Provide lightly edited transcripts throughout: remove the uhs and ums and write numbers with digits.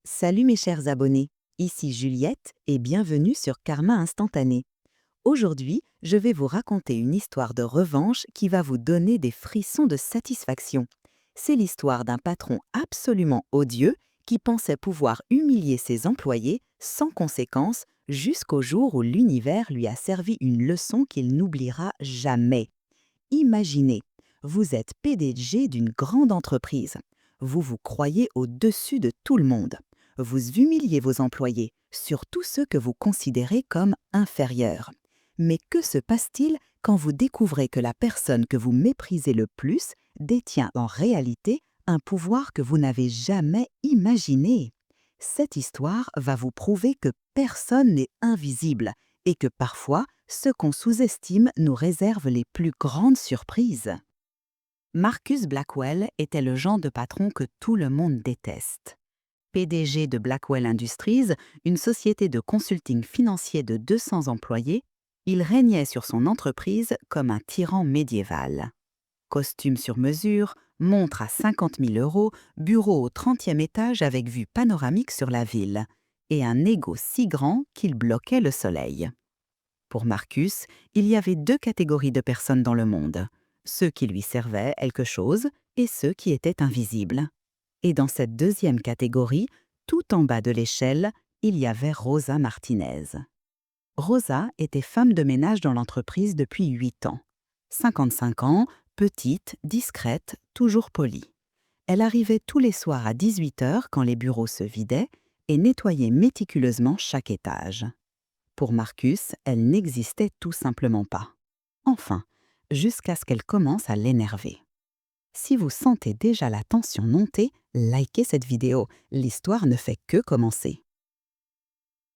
Salut mes chers abonnés, ici Juliette et bienvenue sur Karma Instantané. Aujourd'hui, je vais vous raconter une histoire de revanche qui va vous donner des frissons de satisfaction. C'est l'histoire d'un patron absolument odieux qui pensait pouvoir humilier ses employés sans conséquence jusqu'au jour où l'univers lui a servi une leçon qu'il n'oubliera jamais. Imaginez, vous êtes PDG d'une grande entreprise. Vous vous croyez au-dessus de tout le monde. Vous humiliez vos employés, surtout ceux que vous considérez comme inférieurs. Mais que se passe-t-il quand vous découvrez que la personne que vous méprisez le plus détient en réalité un pouvoir que vous n'avez jamais imaginé? Cette histoire va vous prouver que personne n'est invisible et que parfois, ce qu'on sous-estime nous réserve les plus grandes surprises. Marcus Blackwell était le genre de patron que tout le monde déteste. PDG de Blackwell Industries, une société de consulting financier de 200 employés, il régnait sur son entreprise comme un tyran médiéval. Costume sur mesure, montre à 50 000 euros, bureau au 30e étage avec vue panoramique sur la ville, et un ego si grand qu'il bloquait le soleil. Pour Marcus, il y avait deux catégories de personnes dans le monde, ceux qui lui servaient quelque chose et ceux qui étaient invisibles. Et dans cette deuxième catégorie, tout en bas de l'échelle, il y avait Rosa Martinez. Rosa était femme de ménage dans l'entreprise depuis 8 ans. 55 ans, petite, discrète, toujours polie. Elle arrivait tous les soirs à 18 heures quand les bureaux se vidaient et nettoyait méticuleusement chaque étage. Pour Marcus, elle n'existait tout simplement pas. Enfin, jusqu'à ce qu'elle commence à l'énerver. Si vous sentez déjà la tension monter, likez cette vidéo, l'histoire ne fait que commencer.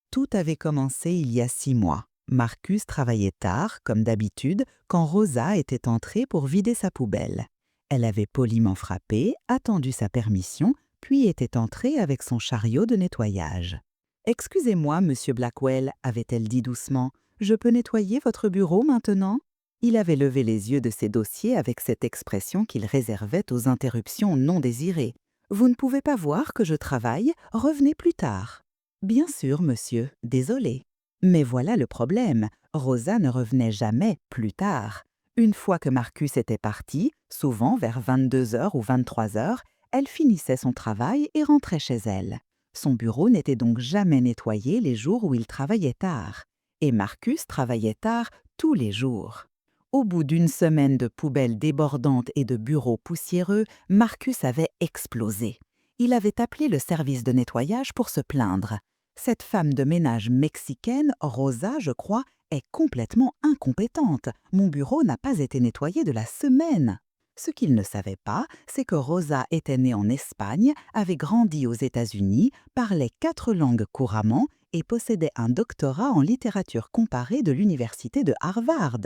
Tout avait commencé il y a 6 mois. Marcus travaillait tard, comme d'habitude, quand Rosa était entrée pour vider sa poubelle. Elle avait poliment frappé, attendu sa permission, puis était entrée avec son chariot de nettoyage. « Excusez-moi, monsieur Blackwell, avait-elle dit doucement, je peux nettoyer votre bureau maintenant ?» Il avait levé les yeux de ses dossiers avec cette expression qu'il réservait aux interruptions non désirées. « Vous ne pouvez pas voir que je travaille, revenez plus tard. » « Bien sûr, monsieur, désolé. » Mais voilà le problème, Rosa ne revenait jamais plus tard. Une fois que Marcus était parti, souvent vers 22 heures ou 23 heures, elle finissait son travail et rentrait chez elle. Son bureau n'était donc jamais nettoyé les jours où il travaillait tard. Et Marcus travaillait tard tous les jours. Au bout d'une semaine de poubelles débordantes et de bureaux poussiéreux, Marcus avait explosé. Il avait appelé le service de nettoyage pour se plaindre. Cette femme de ménage mexicaine, Rosa, je crois, est complètement incompétente. Mon bureau n'a pas été nettoyé de la semaine. Ce qu'il ne savait pas, c'est que Rosa était née en Espagne, avait grandi aux États-Unis, parlait 4 langues couramment et possédait un doctorat en littérature comparée de l'université de Harvard.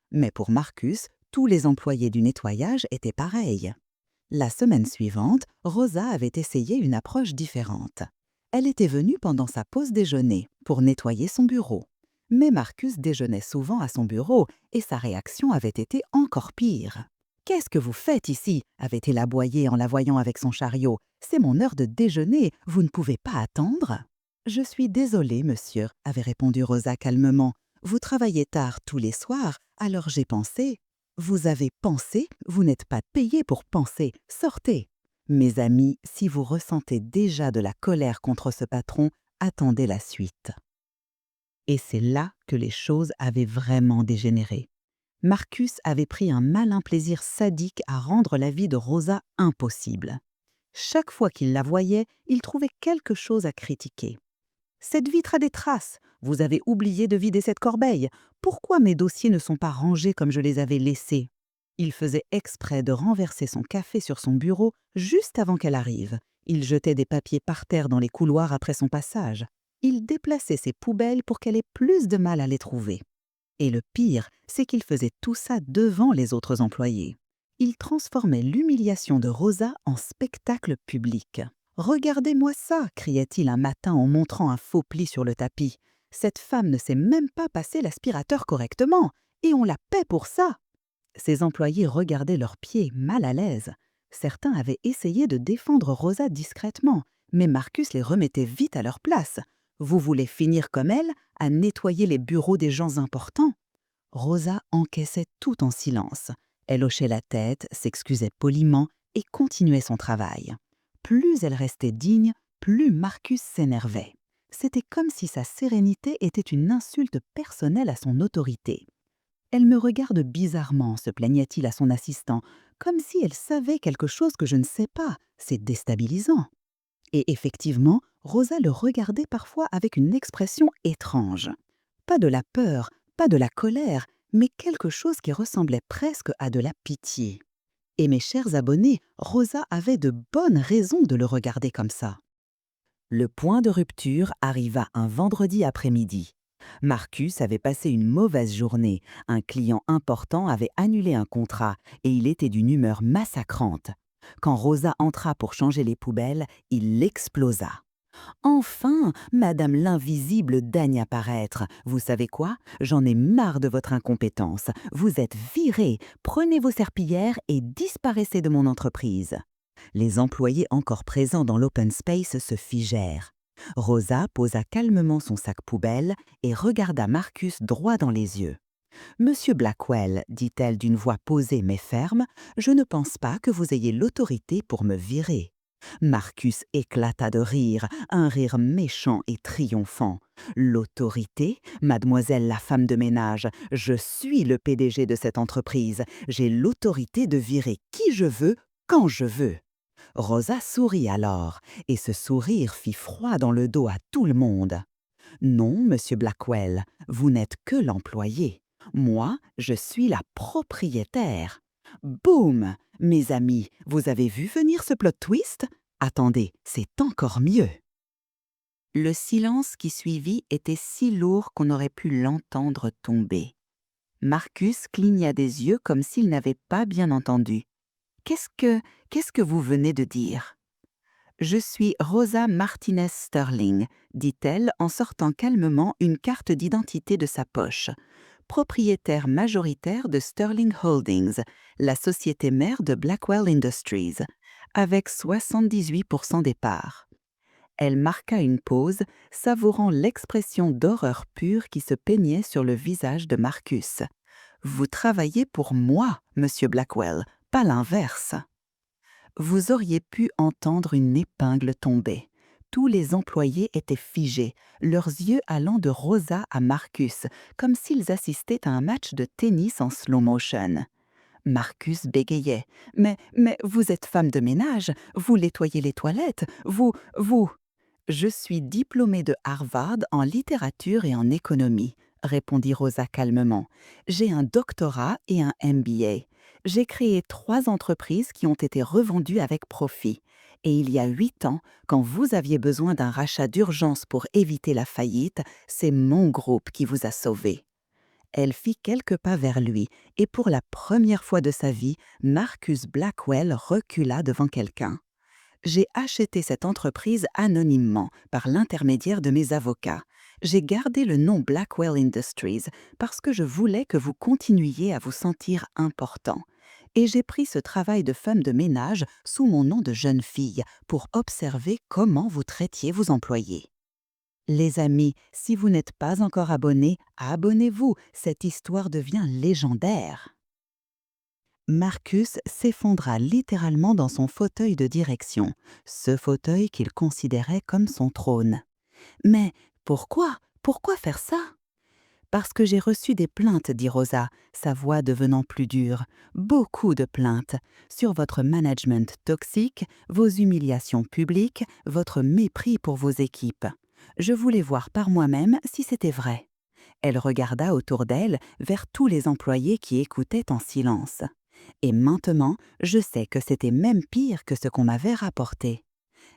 Mais pour Marcus, tous les employés du nettoyage étaient pareils. La semaine suivante, Rosa avait essayé une approche différente. Elle était venue pendant sa pause déjeuner pour nettoyer son bureau. Mais Marcus déjeunait souvent à son bureau et sa réaction avait été encore pire. « Qu'est-ce que vous faites ici ?» avait-il aboyé en la voyant avec son chariot. « C'est mon heure de déjeuner, vous ne pouvez pas attendre ?» « Je suis désolée, monsieur, » avait répondu Rosa calmement. « Vous travaillez tard tous les soirs, alors j'ai pensé. »« Vous avez pensé? Vous n'êtes pas payé pour penser. Sortez !» Mes amis, si vous ressentez déjà de la colère contre ce patron, attendez la suite. Et c'est là que les choses avaient vraiment dégénéré. Marcus avait pris un malin plaisir sadique à rendre la vie de Rosa impossible. Chaque fois qu'il la voyait, il trouvait quelque chose à critiquer. « Cette vitre a des traces. Vous avez oublié de vider cette corbeille. Pourquoi mes dossiers ne sont pas rangés comme je les avais laissés ?» Il faisait exprès de renverser son café sur son bureau juste avant qu'elle arrive. Il jetait des papiers par terre dans les couloirs après son passage. Il déplaçait ses poubelles pour qu'elle ait plus de mal à les trouver. Et le pire, c'est qu'il faisait tout ça devant les autres employés. Il transformait l'humiliation de Rosa en spectacle public. « Regardez-moi ça !» criait-il un matin en montrant un faux pli sur le tapis. « Cette femme ne sait même pas passer l'aspirateur correctement, et on la paie pour ça !» Ses employés regardaient leurs pieds mal à l'aise. Certains avaient essayé de défendre Rosa discrètement, Mais Marcus les remettait vite à leur place. Vous voulez finir comme elle, à nettoyer les bureaux des gens importants? Rosa encaissait tout en silence. Elle hochait la tête, s'excusait poliment et continuait son travail. Plus elle restait digne, plus Marcus s'énervait. C'était comme si sa sérénité était une insulte personnelle à son autorité. Elle me regarde bizarrement, se plaignait-il à son assistant, comme si elle savait quelque chose que je ne sais pas. C'est déstabilisant. Et effectivement, Rosa le regardait parfois avec une expression étrange. Pas de la peur, pas de la colère, mais quelque chose qui ressemblait presque à de la pitié. Et mes chers abonnés, Rosa avait de bonnes raisons de le regarder comme ça. Le point de rupture arriva un vendredi après-midi. Marcus avait passé une mauvaise journée, un client important avait annulé un contrat et il était d'une humeur massacrante. Quand Rosa entra pour changer les poubelles, il explosa. Enfin, Madame l'Invisible daigne apparaître. Vous savez quoi? J'en ai marre de votre incompétence. Vous êtes viré. Prenez vos serpillières et disparaissez de mon entreprise. Les employés encore présents dans l'open space se figèrent. Rosa posa calmement son sac poubelle et regarda Marcus droit dans les yeux. Monsieur Blackwell, dit-elle d'une voix posée mais ferme, je ne pense pas que vous ayez l'autorité pour me virer. Marcus éclata de rire, un rire méchant et triomphant. L'autorité, mademoiselle la femme de ménage, je suis le PDG de cette entreprise. J'ai l'autorité de virer qui je veux, quand je veux. Rosa sourit alors, et ce sourire fit froid dans le dos à tout le monde. Non, monsieur Blackwell, vous n'êtes que l'employé. Moi, je suis la propriétaire. Boum! Mes amis, vous avez vu venir ce plot twist? Attendez, c'est encore mieux. Le silence qui suivit était si lourd qu'on aurait pu l'entendre tomber. Marcus cligna des yeux comme s'il n'avait pas bien entendu. Qu'est-ce que vous venez de dire? Je suis Rosa Martinez Sterling, dit-elle en sortant calmement une carte d'identité de sa poche. Propriétaire majoritaire de Sterling Holdings, la société mère de Blackwell Industries, avec 78% des parts. Elle marqua une pause, savourant l'expression d'horreur pure qui se peignait sur le visage de Marcus. « Vous travaillez pour moi, monsieur Blackwell, pas l'inverse. » Vous auriez pu entendre une épingle tomber. Tous les employés étaient figés, leurs yeux allant de Rosa à Marcus, comme s'ils assistaient à un match de tennis en slow motion. Marcus bégayait. Mais vous êtes femme de ménage, vous nettoyez les toilettes, vous... Je suis diplômée de Harvard en littérature et en économie, répondit Rosa calmement. J'ai un doctorat et un MBA. J'ai créé 3 entreprises qui ont été revendues avec profit. Et il y a 8 ans, quand vous aviez besoin d'un rachat d'urgence pour éviter la faillite, c'est mon groupe qui vous a sauvé. Elle fit quelques pas vers lui, et pour la première fois de sa vie, Marcus Blackwell recula devant quelqu'un. J'ai acheté cette entreprise anonymement, par l'intermédiaire de mes avocats. J'ai gardé le nom Blackwell Industries parce que je voulais que vous continuiez à vous sentir important. Et j'ai pris ce travail de femme de ménage sous mon nom de jeune fille pour observer comment vous traitiez vos employés. Les amis, si vous n'êtes pas encore abonnés, abonnez-vous, cette histoire devient légendaire. Marcus s'effondra littéralement dans son fauteuil de direction, ce fauteuil qu'il considérait comme son trône. Mais pourquoi? Pourquoi faire ça? Parce que j'ai reçu des plaintes, dit Rosa, sa voix devenant plus dure. Beaucoup de plaintes. Sur votre management toxique, vos humiliations publiques, votre mépris pour vos équipes. Je voulais voir par moi-même si c'était vrai. Elle regarda autour d'elle vers tous les employés qui écoutaient en silence. Et maintenant, je sais que c'était même pire que ce qu'on m'avait rapporté.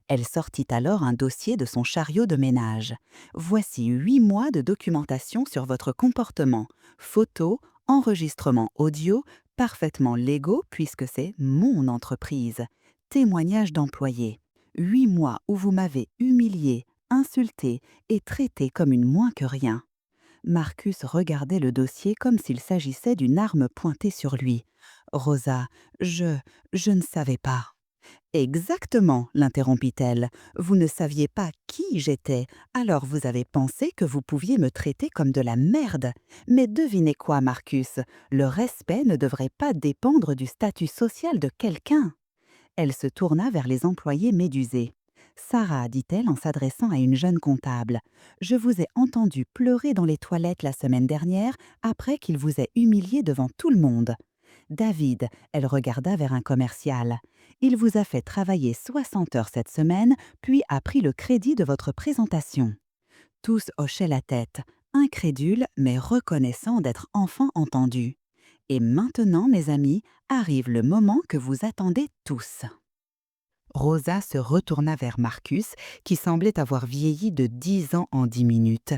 Elle sortit alors un dossier de son chariot de ménage. Voici 8 mois de documentation sur votre comportement. Photos, enregistrements audio, parfaitement légaux puisque c'est mon entreprise. Témoignages d'employés. 8 mois où vous m'avez humilié, insulté et traité comme une moins que rien. Marcus regardait le dossier comme s'il s'agissait d'une arme pointée sur lui. « Rosa, je ne savais pas. » Exactement, l'interrompit-elle. Vous ne saviez pas qui j'étais, alors vous avez pensé que vous pouviez me traiter comme de la merde. Mais devinez quoi, Marcus, le respect ne devrait pas dépendre du statut social de quelqu'un. Elle se tourna vers les employés médusés. Sarah, dit-elle en s'adressant à une jeune comptable, je vous ai entendu pleurer dans les toilettes la semaine dernière après qu'il vous ait humilié devant tout le monde. David, elle regarda vers un commercial. Il vous a fait travailler 60 heures cette semaine, puis a pris le crédit de votre présentation. Tous hochaient la tête, incrédules mais reconnaissants d'être enfin entendus. Et maintenant, mes amis, arrive le moment que vous attendez tous. Rosa se retourna vers Marcus, qui semblait avoir vieilli de 10 ans en 10 minutes.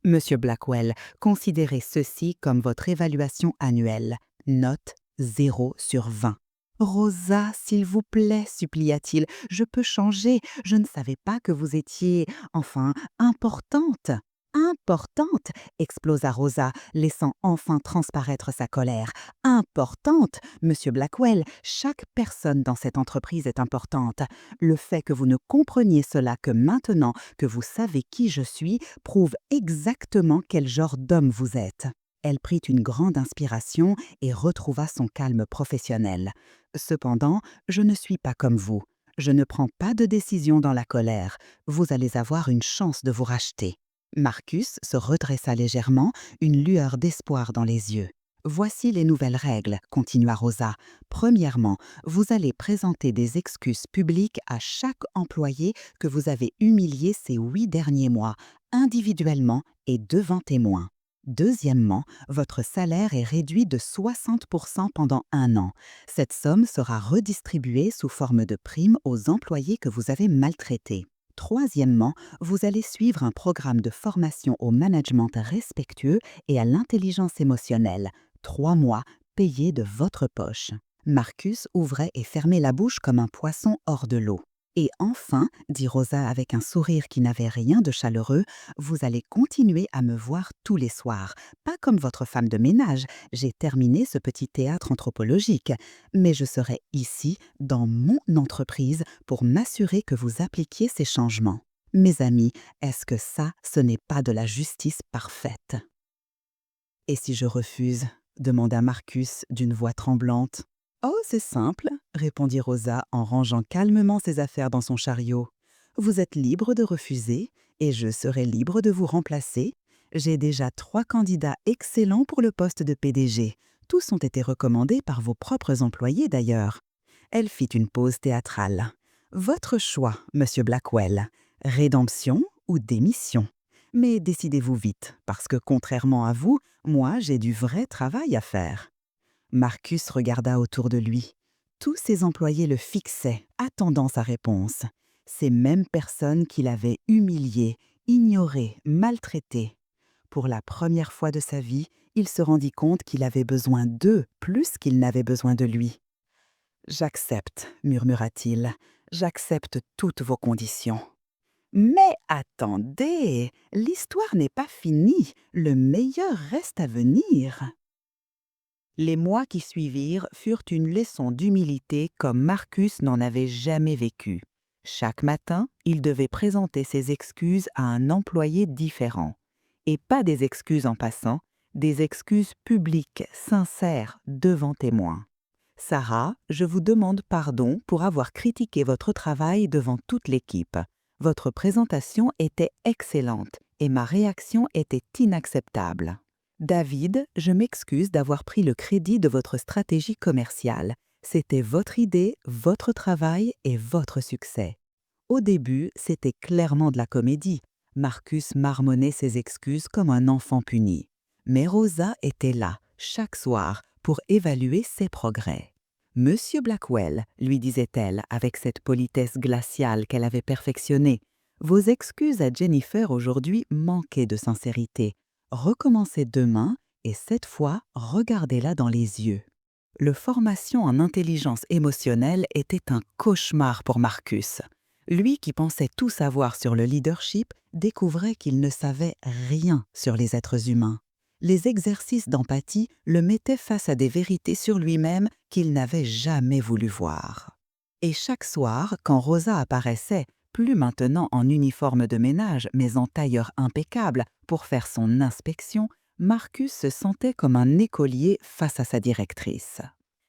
Monsieur Blackwell, considérez ceci comme votre évaluation annuelle. Note 0/20. Rosa, s'il vous plaît, supplia-t-il, je peux changer. Je ne savais pas que vous étiez, enfin, importante. Importante, explosa Rosa, laissant enfin transparaître sa colère. Importante, Monsieur Blackwell, chaque personne dans cette entreprise est importante. Le fait que vous ne compreniez cela que maintenant que vous savez qui je suis prouve exactement quel genre d'homme vous êtes. Elle prit une grande inspiration et retrouva son calme professionnel. Cependant, je ne suis pas comme vous. Je ne prends pas de décision dans la colère. Vous allez avoir une chance de vous racheter. Marcus se redressa légèrement, une lueur d'espoir dans les yeux. Voici les nouvelles règles, continua Rosa. Premièrement, vous allez présenter des excuses publiques à chaque employé que vous avez humilié ces 8 derniers mois, individuellement et devant témoins. Deuxièmement, votre salaire est réduit de 60% pendant 1 an. Cette somme sera redistribuée sous forme de prime aux employés que vous avez maltraités. Troisièmement, vous allez suivre un programme de formation au management respectueux et à l'intelligence émotionnelle. 3 mois payés de votre poche. Marcus ouvrait et fermait la bouche comme un poisson hors de l'eau. Et enfin, dit Rosa avec un sourire qui n'avait rien de chaleureux, vous allez continuer à me voir tous les soirs. Pas comme votre femme de ménage, j'ai terminé ce petit théâtre anthropologique, mais je serai ici, dans mon entreprise, pour m'assurer que vous appliquiez ces changements. Mes amis, est-ce que ça, ce n'est pas de la justice parfaite? Et si je refuse? Demanda Marcus d'une voix tremblante. Oh, c'est simple, répondit Rosa en rangeant calmement ses affaires dans son chariot. Vous êtes libre de refuser et je serai libre de vous remplacer. J'ai déjà 3 candidats excellents pour le poste de PDG. Tous ont été recommandés par vos propres employés d'ailleurs. Elle fit une pause théâtrale. Votre choix, Monsieur Blackwell. Rédemption ou démission? Mais décidez-vous vite, parce que contrairement à vous, moi j'ai du vrai travail à faire. Marcus regarda autour de lui. Tous ses employés le fixaient, attendant sa réponse. Ces mêmes personnes qu'il avait humiliées, ignorées, maltraitées. Pour la première fois de sa vie, il se rendit compte qu'il avait besoin d'eux plus qu'il n'avait besoin de lui. « J'accepte, murmura-t-il, j'accepte toutes vos conditions. » Mais attendez, l'histoire n'est pas finie, le meilleur reste à venir. Les mois qui suivirent furent une leçon d'humilité comme Marcus n'en avait jamais vécu. Chaque matin, il devait présenter ses excuses à un employé différent. Et pas des excuses en passant, des excuses publiques, sincères, devant témoins. Sarah, je vous demande pardon pour avoir critiqué votre travail devant toute l'équipe. Votre présentation était excellente et ma réaction était inacceptable. David, je m'excuse d'avoir pris le crédit de votre stratégie commerciale. C'était votre idée, votre travail et votre succès. Au début, c'était clairement de la comédie. Marcus marmonnait ses excuses comme un enfant puni. Mais Rosa était là, chaque soir, pour évaluer ses progrès. « Monsieur Blackwell, lui disait-elle avec cette politesse glaciale qu'elle avait perfectionnée, vos excuses à Jennifer aujourd'hui manquaient de sincérité. Recommencez demain et cette fois, regardez-la dans les yeux. » Le formation en intelligence émotionnelle était un cauchemar pour Marcus. Lui qui pensait tout savoir sur le leadership découvrait qu'il ne savait rien sur les êtres humains. Les exercices d'empathie le mettaient face à des vérités sur lui-même qu'il n'avait jamais voulu voir. Et chaque soir, quand Rosa apparaissait, plus maintenant en uniforme de ménage, mais en tailleur impeccable, pour faire son inspection, Marcus se sentait comme un écolier face à sa directrice.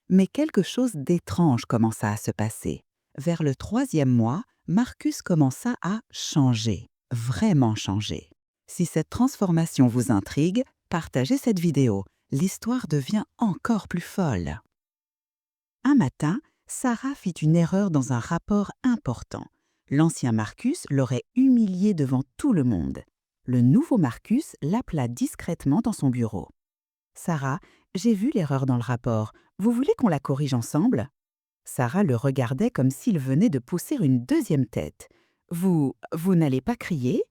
Mais quelque chose d'étrange commença à se passer. Vers le 3e mois, Marcus commença à changer, vraiment changer. Si cette transformation vous intrigue, partagez cette vidéo. L'histoire devient encore plus folle. Un matin, Sarah fit une erreur dans un rapport important. L'ancien Marcus l'aurait humilié devant tout le monde. Le nouveau Marcus l'appela discrètement dans son bureau. « Sarah, j'ai vu l'erreur dans le rapport. Vous voulez qu'on la corrige ensemble ?» Sarah le regardait comme s'il venait de pousser une deuxième tête. « Vous n'allez pas crier ?» ?»«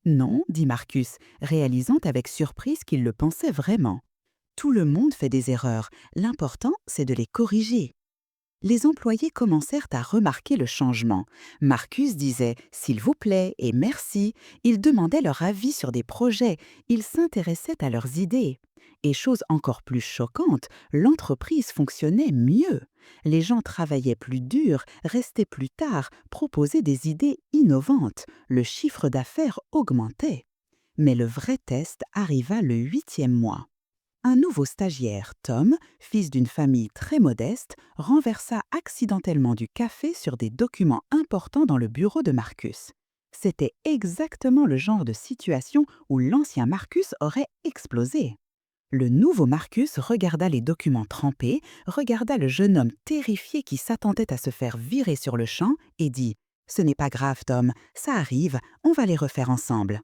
Non, » dit Marcus, réalisant avec surprise qu'il le pensait vraiment. « Tout le monde fait des erreurs. L'important, c'est de les corriger. » Les employés commencèrent à remarquer le changement. Marcus disait « s'il vous plaît » et « merci ». Il demandait leur avis sur des projets. Il s'intéressait à leurs idées. Et chose encore plus choquante, l'entreprise fonctionnait mieux. Les gens travaillaient plus dur, restaient plus tard, proposaient des idées innovantes. Le chiffre d'affaires augmentait. Mais le vrai test arriva le 8e mois. Un nouveau stagiaire, Tom, fils d'une famille très modeste, renversa accidentellement du café sur des documents importants dans le bureau de Marcus. C'était exactement le genre de situation où l'ancien Marcus aurait explosé. Le nouveau Marcus regarda les documents trempés, regarda le jeune homme terrifié qui s'attendait à se faire virer sur le champ et dit « Ce n'est pas grave, Tom, ça arrive, on va les refaire ensemble. »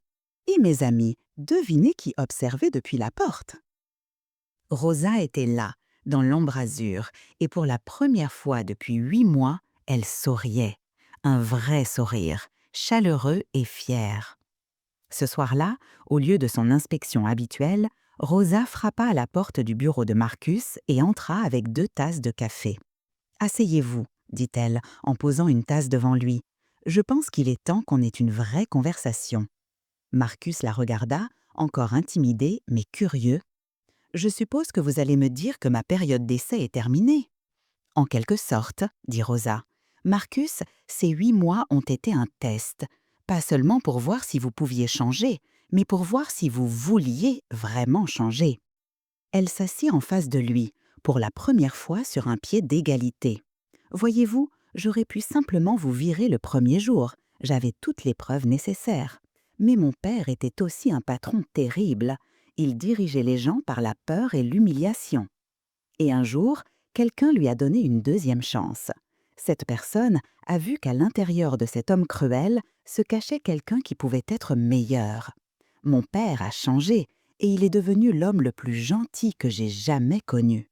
Et mes amis, devinez qui observait depuis la porte. Rosa était là, dans l'embrasure, et pour la première fois depuis 8 mois, elle souriait. Un vrai sourire, chaleureux et fier. Ce soir-là, au lieu de son inspection habituelle, Rosa frappa à la porte du bureau de Marcus et entra avec 2 tasses de café. « Asseyez-vous, » dit-elle, en posant une tasse devant lui. « Je pense qu'il est temps qu'on ait une vraie conversation. » Marcus la regarda, encore intimidé mais curieux. « Je suppose que vous allez me dire que ma période d'essai est terminée. »« En quelque sorte, » dit Rosa. « Marcus, ces 8 mois ont été un test, pas seulement pour voir si vous pouviez changer, mais pour voir si vous vouliez vraiment changer. » Elle s'assit en face de lui, pour la première fois sur un pied d'égalité. « Voyez-vous, j'aurais pu simplement vous virer le premier jour, j'avais toutes les preuves nécessaires. Mais mon père était aussi un patron terrible. Il dirigeait les gens par la peur et l'humiliation. Et un jour, quelqu'un lui a donné une deuxième chance. Cette personne a vu qu'à l'intérieur de cet homme cruel se cachait quelqu'un qui pouvait être meilleur. Mon père a changé et il est devenu l'homme le plus gentil que j'ai jamais connu. »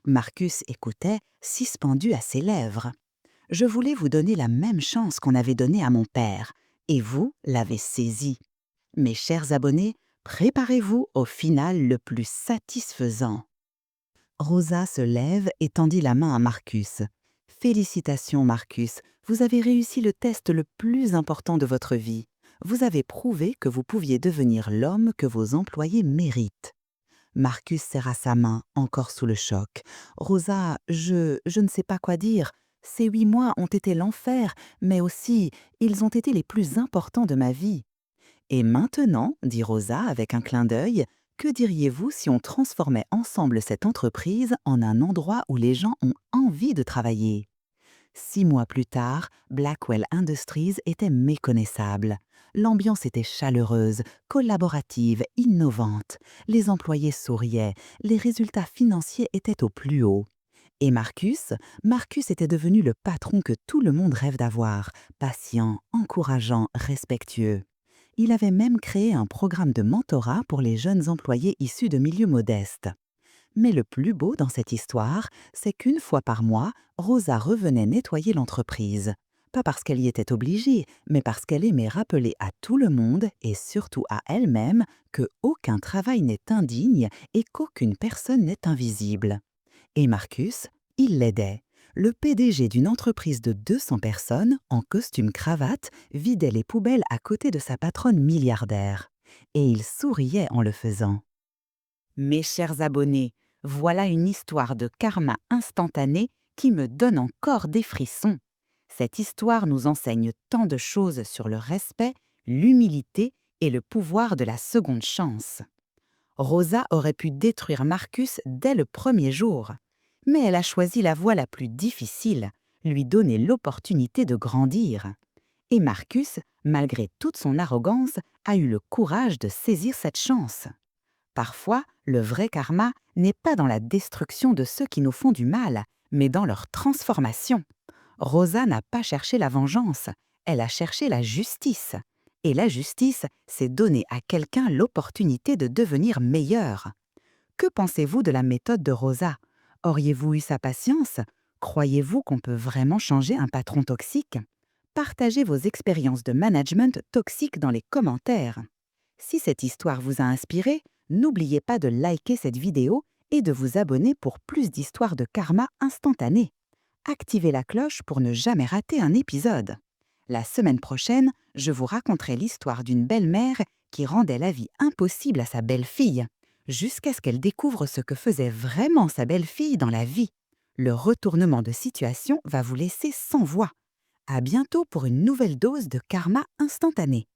Marcus écoutait, suspendu à ses lèvres. « Je voulais vous donner la même chance qu'on avait donnée à mon père, et vous l'avez saisie. Mes chers abonnés, préparez-vous au final le plus satisfaisant. » Rosa se lève et tendit la main à Marcus. « Félicitations, Marcus, vous avez réussi le test le plus important de votre vie. Vous avez prouvé que vous pouviez devenir l'homme que vos employés méritent. » Marcus serra sa main, encore sous le choc. « Rosa, je ne sais pas quoi dire. Ces 8 mois ont été l'enfer, mais aussi, ils ont été les plus importants de ma vie. » « Et maintenant, » dit Rosa avec un clin d'œil, « que diriez-vous si on transformait ensemble cette entreprise en un endroit où les gens ont envie de travailler ?» 6 mois plus tard, Blackwell Industries était méconnaissable. L'ambiance était chaleureuse, collaborative, innovante. Les employés souriaient, les résultats financiers étaient au plus haut. Et Marcus était devenu le patron que tout le monde rêve d'avoir, patient, encourageant, respectueux. Il avait même créé un programme de mentorat pour les jeunes employés issus de milieux modestes. Mais le plus beau dans cette histoire, c'est qu'une fois par mois, Rosa revenait nettoyer l'entreprise. Pas parce qu'elle y était obligée, mais parce qu'elle aimait rappeler à tout le monde, et surtout à elle-même, que aucun travail n'est indigne et qu'aucune personne n'est invisible. Et Marcus, il l'aidait. Le PDG d'une entreprise de 200 personnes, en costume-cravate, vidait les poubelles à côté de sa patronne milliardaire. Et il souriait en le faisant. Mes chers abonnés, voilà une histoire de karma instantané qui me donne encore des frissons. Cette histoire nous enseigne tant de choses sur le respect, l'humilité et le pouvoir de la seconde chance. Rosa aurait pu détruire Marcus dès le premier jour, mais elle a choisi la voie la plus difficile, lui donner l'opportunité de grandir. Et Marcus, malgré toute son arrogance, a eu le courage de saisir cette chance. Parfois, le vrai karma n'est pas dans la destruction de ceux qui nous font du mal, mais dans leur transformation. Rosa n'a pas cherché la vengeance, elle a cherché la justice. Et la justice, c'est donner à quelqu'un l'opportunité de devenir meilleur. Que pensez-vous de la méthode de Rosa? Auriez-vous eu sa patience? Croyez-vous qu'on peut vraiment changer un patron toxique? Partagez vos expériences de management toxique dans les commentaires. Si cette histoire vous a inspiré, n'oubliez pas de liker cette vidéo et de vous abonner pour plus d'histoires de karma instantanées. Activez la cloche pour ne jamais rater un épisode. La semaine prochaine, je vous raconterai l'histoire d'une belle-mère qui rendait la vie impossible à sa belle-fille, jusqu'à ce qu'elle découvre ce que faisait vraiment sa belle-fille dans la vie. Le retournement de situation va vous laisser sans voix. À bientôt pour une nouvelle dose de karma instantané.